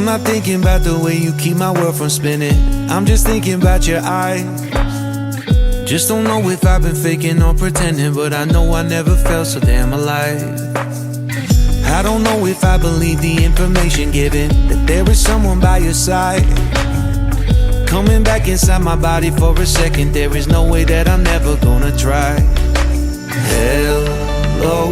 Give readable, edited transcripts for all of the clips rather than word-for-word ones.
not thinking about the way you keep my world from spinning. I'm just thinking about your eyes. Just don't know if I've been faking or pretending, but I know I never felt so damn alive. I don't know if I believe the information given, that there is someone by your side. Coming back inside my body for a second, there is no way that I'm never gonna try. Hello,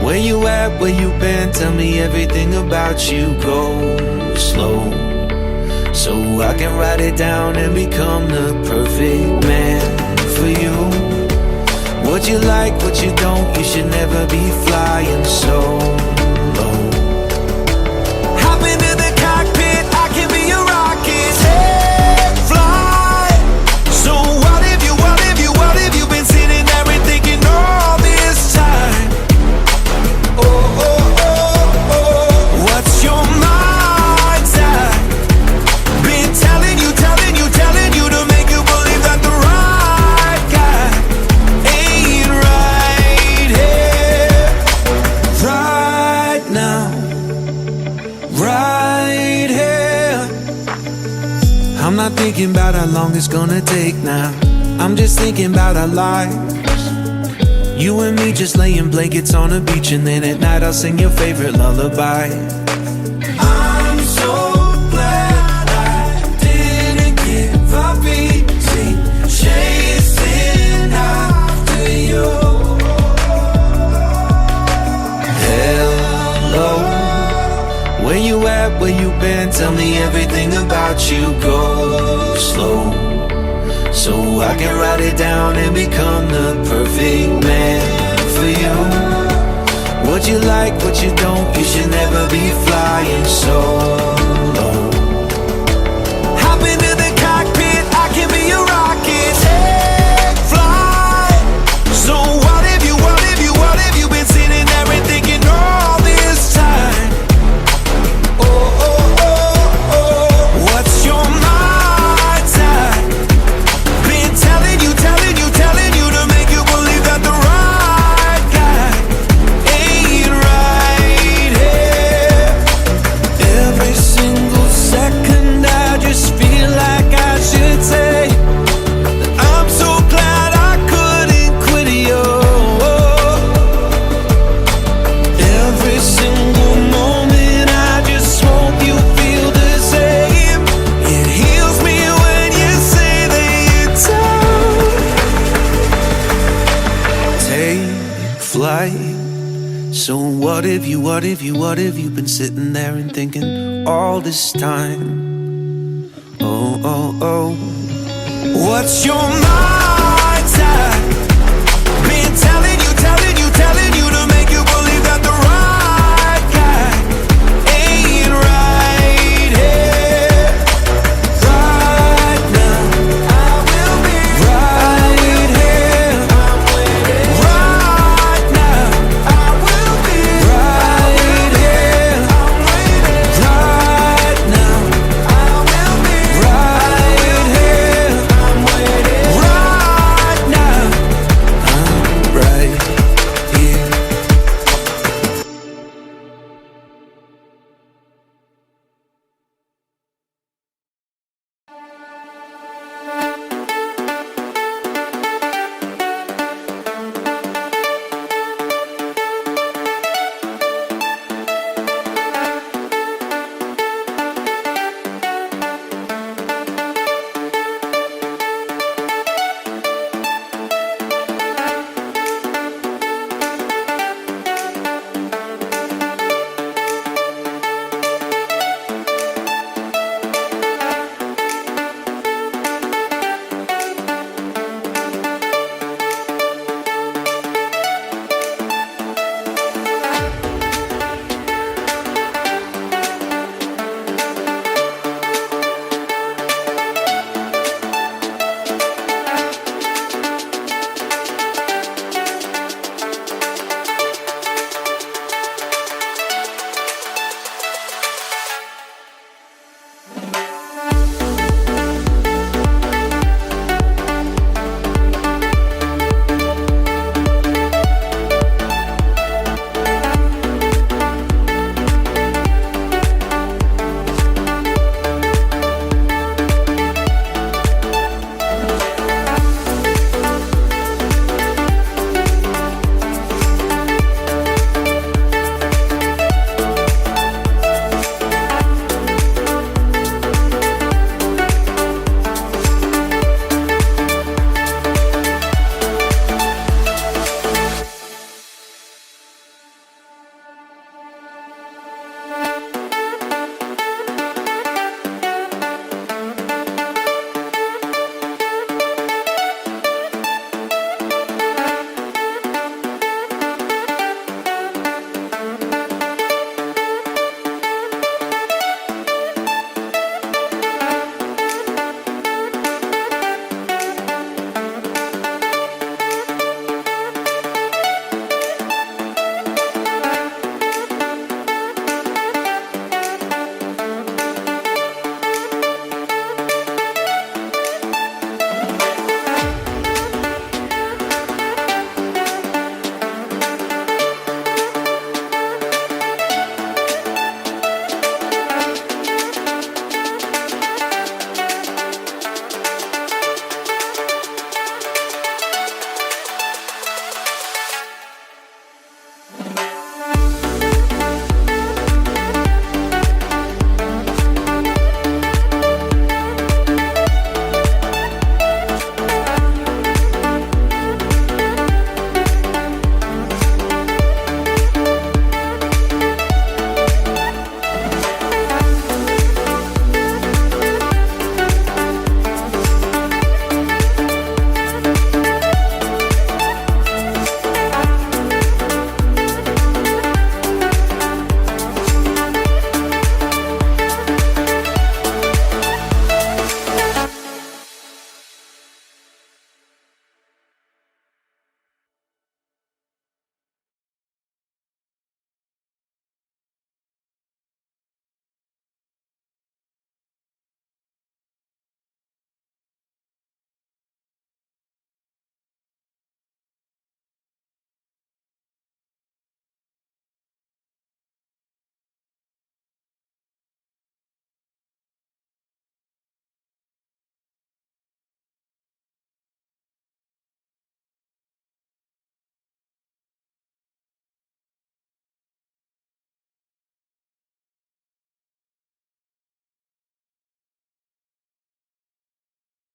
where you at, where you been? Tell me everything about you. Go slow, so I can write it down and become the perfect man for you. What you like, what you don't, you should never be flying solo. Hop into the cockpit, I can be a rocket. Hey, fly. So what have you been sitting there and thinking all this time? Oh, oh, oh, oh. What's your mind's at? Been telling you to make you believe that the right guy ain't right here, right now, right here. I'm not thinking about how long it's gonna take now. I'm just thinking about our lives. You and me just laying blankets on a beach, and then at night I'll sing your favorite lullaby. I'm so glad I didn't give up easy, chasing after you. Hello, where you at, where you been? Tell me everything about you. Go slow, so I can write it down and become the perfect man for you. What you like, what you don't, you should never be flying solo. Hop into the cockpit, I can be a rocket. Hey, fly. So what have you been sitting there and thinking all this time? Oh, oh, oh, oh. What's your mind's at? Been telling you to make you believe that the right guy ain't right here. Every single second I just feel like I should say that I'm so glad I couldn't quit you. Every single moment I just hope you feel the same. It heals me when you say that you're tired. Take flight. So what have you been sitting there and thinking all this time? Oh, oh, oh. What's your mind?